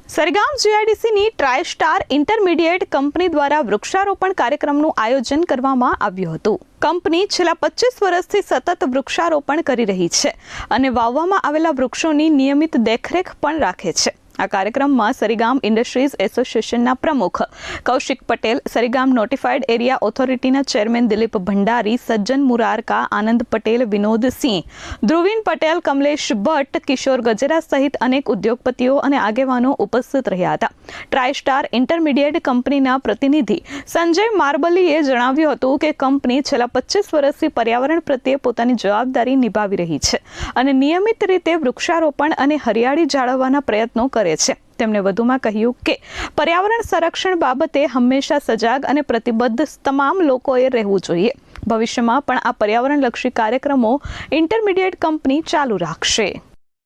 Sarigam જીઆઈડીસીની ટ્રાયસ્ટાર intermediate company દ્વારા વૃક્ષારોપણ કાર્યક્રમનું આયોજન કરવામાં આવ્યું હતું। કંપની છેલ્લા 25 વર્ષથી સતત વૃક્ષારોપણ કરી રહી છે અને વાવવામાં આવેલા વૃક્ષોની નિયમિત દેખરેખ પણ રાખે છે। આ કાર્યક્રમમાં સરીગામ ઇન્ડસ્ટ્રીઝ એસોસિએશનના પ્રમુખ કૌશિક પટેલ, સરીગામ નોટિફાઈડ એરિયા ઓથોરિટીના ચેરમેન દિલીપ ભંડારી, સજ્જન મુરારકા, આનંદ પટેલ, વિનોદ સિંહ, ધ્રુવીન પટેલ, કમલેશ ભટ્ટ, કિશોર ગજેરા સહિત અનેક ઉદ્યોગપતિઓ અને આગેવાનો ઉપસ્થિત રહ્યા હતા। ટ્રાયસ્ટાર ઇન્ટરમીડિયેટ કંપનીના પ્રતિનિધિ સંજય માર્બલીએ જણાવ્યું હતું કે કંપની છેલ્લા 25 વર્ષથી પર્યાવરણ પ્રત્યે પોતાની જવાબદારી નિભાવી રહી છે અને નિયમિત રીતે વૃક્ષારોપણ અને હરિયાળી જાળવવાના પ્રયત્નો કરે છે। તેમણે વધુમાં કહ્યું કે પર્યાવરણ સંરક્ષણ બાબતે હંમેશા સજાગ અને પ્રતિબદ્ધ તમામ લોકોએ રહેવું જોઈએ। ભવિષ્યમાં પણ આ પર્યાવરણલક્ષી કાર્યક્રમો इंटरमीडिएट कंपनी चालू रखશે।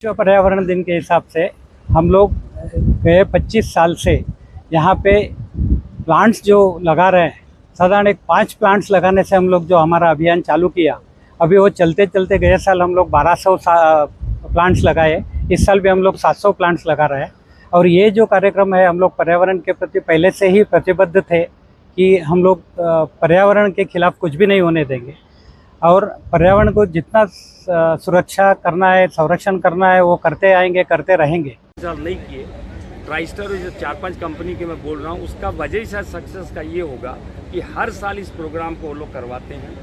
विश्व पर्यावरण दिन के हिसाब से हम लोग गए 25 साल से यहाँ पे प्लांट्स जो लगा रहे हैं, साधारण 5 प्लांट्स लगाने से हम लोग जो हमारा अभियान चालू किया, अभी वो चलते चलते गए साल हम लोग 1200 प्लांट्स लगाए। इस साल भी हम लोग 700 प्लांट्स लगा रहे हैं और ये जो कार्यक्रम है हम लोग पर्यावरण के प्रति पहले से ही प्रतिबद्ध थे कि हम लोग पर्यावरण के खिलाफ कुछ भी नहीं होने देंगे और पर्यावरण को जितना सुरक्षा करना है, संरक्षण करना है, वो करते आएंगे, करते रहेंगे। नहीं किए ट्राइस्टर जो 4-5 कंपनी के मैं बोल रहा हूँ, उसका वजह शायद सक्सेस का ये होगा कि हर साल इस प्रोग्राम को वो लोग करवाते हैं,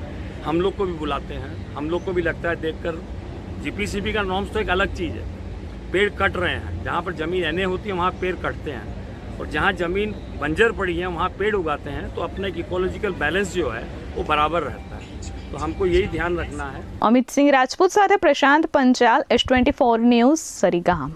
हम लोग को भी बुलाते हैं। हम लोग को भी लगता है देखकर जीपीसीबी का नॉर्म्स तो एक अलग चीज़ है। पेड़ कट रहे हैं, जहाँ पर ज़मीन एने होती है वहाँ पेड़ कटते हैं और जहाँ ज़मीन बंजर पड़ी है वहाँ पेड़ उगाते हैं, तो अपने इकोलॉजिकल बैलेंस जो है वो बराबर रहता है। तो हमको यही ध्यान रखना है। अमित सिंह राजपूत साथे प्रशांत पंचाल, S24 न्यूज़, सरीगाम।